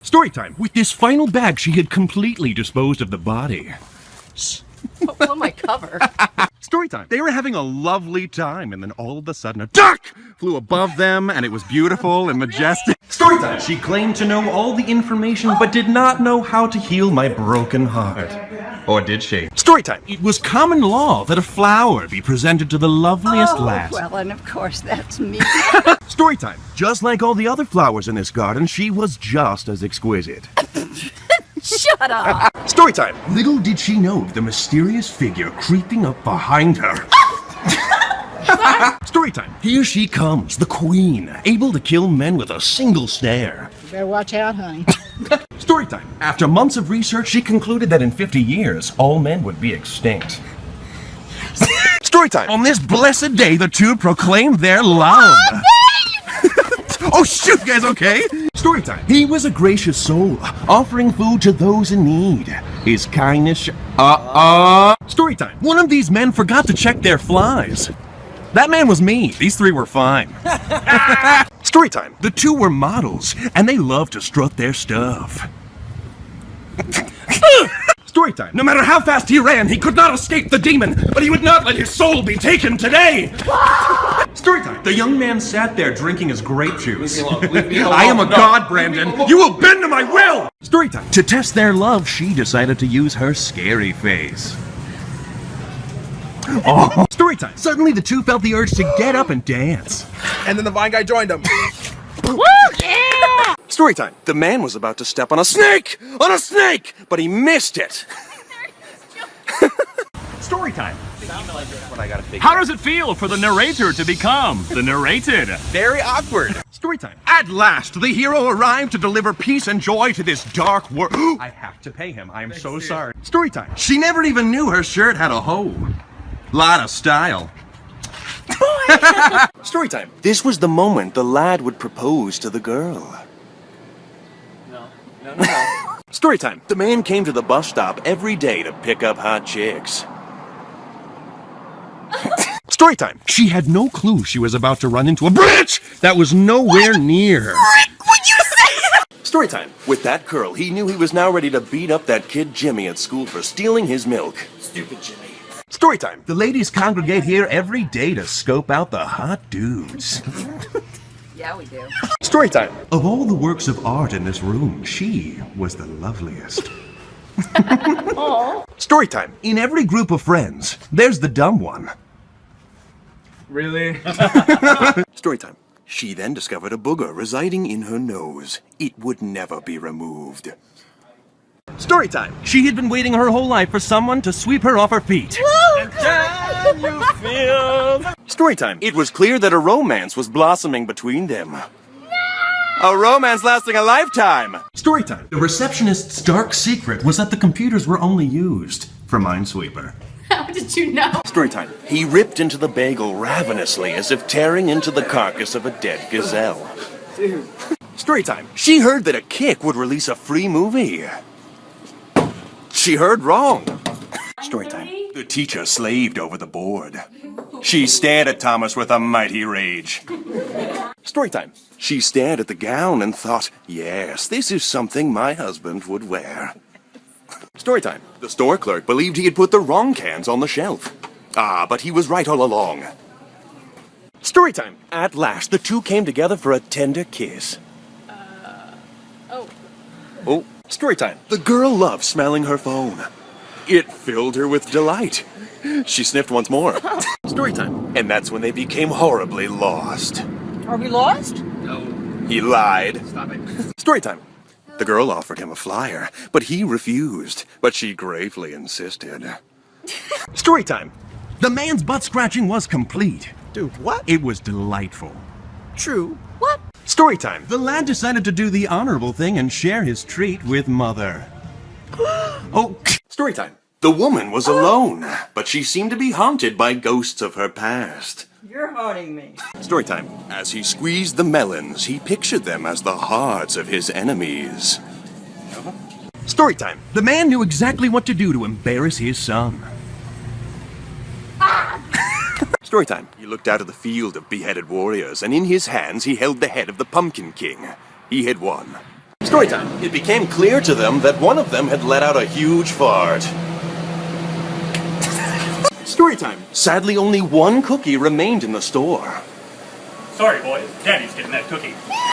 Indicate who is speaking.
Speaker 1: Storytime. With this final bag, she had completely disposed of the body.
Speaker 2: Don't blow my cover.
Speaker 1: Storytime. They were having a lovely time, and then all of a sudden a duck flew above them, and it was beautiful and majestic. Storytime. She claimed to know all the information, but did not know how to heal my broken heart. Or did she? Storytime. It was common law that a flower be presented to the loveliest lass.
Speaker 2: Well, and of course that's me.
Speaker 1: Storytime. Just like all the other flowers in this garden, she was just as exquisite.
Speaker 2: Shut up.
Speaker 1: Storytime. Little did she know the mysterious figure creeping up behind her. Storytime. Here she comes, the queen, able to kill men with a single stare.
Speaker 2: You better watch out, honey.
Speaker 1: Storytime. After months of research, she concluded that in 50 years, all men would be extinct. Storytime. On this blessed day, the two proclaimed their love. Oh shoot, guys, okay? Storytime. He was a gracious soul, offering food to those in need. His kindness. Storytime. One of these men forgot to check their flies. That man was me. These three were fine. Storytime. The two were models, and they loved to strut their stuff. Storytime. No matter how fast he ran, he could not escape the demon, but he would not let his soul be taken today. Storytime. The young man sat there drinking his grape juice. I am a god, Brandon. You will bend to my will. Storytime. To test their love, she decided to use her scary face. Oh. Storytime. Suddenly the two felt the urge to get up and dance.
Speaker 3: And then the vine guy joined them.
Speaker 2: Woo, yeah!
Speaker 1: Storytime. The man was about to step on a snake! On a snake! But he missed it. Storytime.
Speaker 4: How does it feel for the narrator to become the narrated?
Speaker 3: Very awkward.
Speaker 1: Storytime. At last, the hero arrived to deliver peace and joy to this dark world. I have to pay him. I am so sorry. Storytime. She never even knew her shirt had a hole. Lot of style. Storytime. This was the moment the lad would propose to the girl.
Speaker 3: No.
Speaker 1: Storytime. The man came to the bus stop every day to pick up hot chicks. Storytime. She had no clue she was about to run into a bridge that was nowhere near her.
Speaker 2: Would you say?
Speaker 1: Storytime. With that girl, he knew he was now ready to beat up that kid Jimmy at school for stealing his milk.
Speaker 3: Stupid Jimmy.
Speaker 1: Storytime. The ladies congregate here every day to scope out the hot dudes.
Speaker 2: Yeah, we do.
Speaker 1: Storytime. Of all the works of art in this room, she was the loveliest. Storytime. In every group of friends, there's the dumb one.
Speaker 3: Really?
Speaker 1: Storytime. She then discovered a booger residing in her nose. It would never be removed. Storytime. She had been waiting her whole life for someone to sweep her off her feet.
Speaker 3: Can you feel?
Speaker 1: Storytime. It was clear that a romance was blossoming between them. A romance lasting a lifetime! Storytime. The receptionist's dark secret was that the computers were only used for Minesweeper.
Speaker 2: How did you know?
Speaker 1: Storytime. He ripped into the bagel ravenously as if tearing into the carcass of a dead gazelle.
Speaker 3: Dude.
Speaker 1: Storytime. She heard that a kick would release a free movie. She heard wrong. Storytime. The teacher slaved over the board. She stared at Thomas with a mighty rage. Storytime. She stared at the gown and thought, yes, this is something my husband would wear. Storytime. The store clerk believed he had put the wrong cans on the shelf. Ah, but he was right all along. Storytime. At last, the two came together for a tender kiss. Oh, storytime. The girl loved smelling her phone. It filled her with delight. She sniffed once more. Storytime. And that's when they became horribly lost.
Speaker 2: Are we lost?
Speaker 3: No.
Speaker 1: He lied.
Speaker 3: Stop it.
Speaker 1: Storytime. The girl offered him a flyer, but he refused. But she gravely insisted. Storytime. The man's butt scratching was complete.
Speaker 3: Dude, what?
Speaker 1: It was delightful.
Speaker 3: True.
Speaker 2: What?
Speaker 1: Storytime. The lad decided to do the honorable thing and share his treat with Mother. Oh, storytime. The woman was alone, but she seemed to be haunted by ghosts of her past.
Speaker 2: You're haunting me.
Speaker 1: Storytime. As he squeezed the melons, he pictured them as the hearts of his enemies. Storytime. The man knew exactly what to do to embarrass his son. Storytime. He looked out at the field of beheaded warriors, and in his hands he held the head of the Pumpkin King. He had won. Story time. It became clear to them that one of them had let out a huge fart. Story time. Sadly, only one cookie remained in the store.
Speaker 4: Sorry, boys. Daddy's getting that cookie.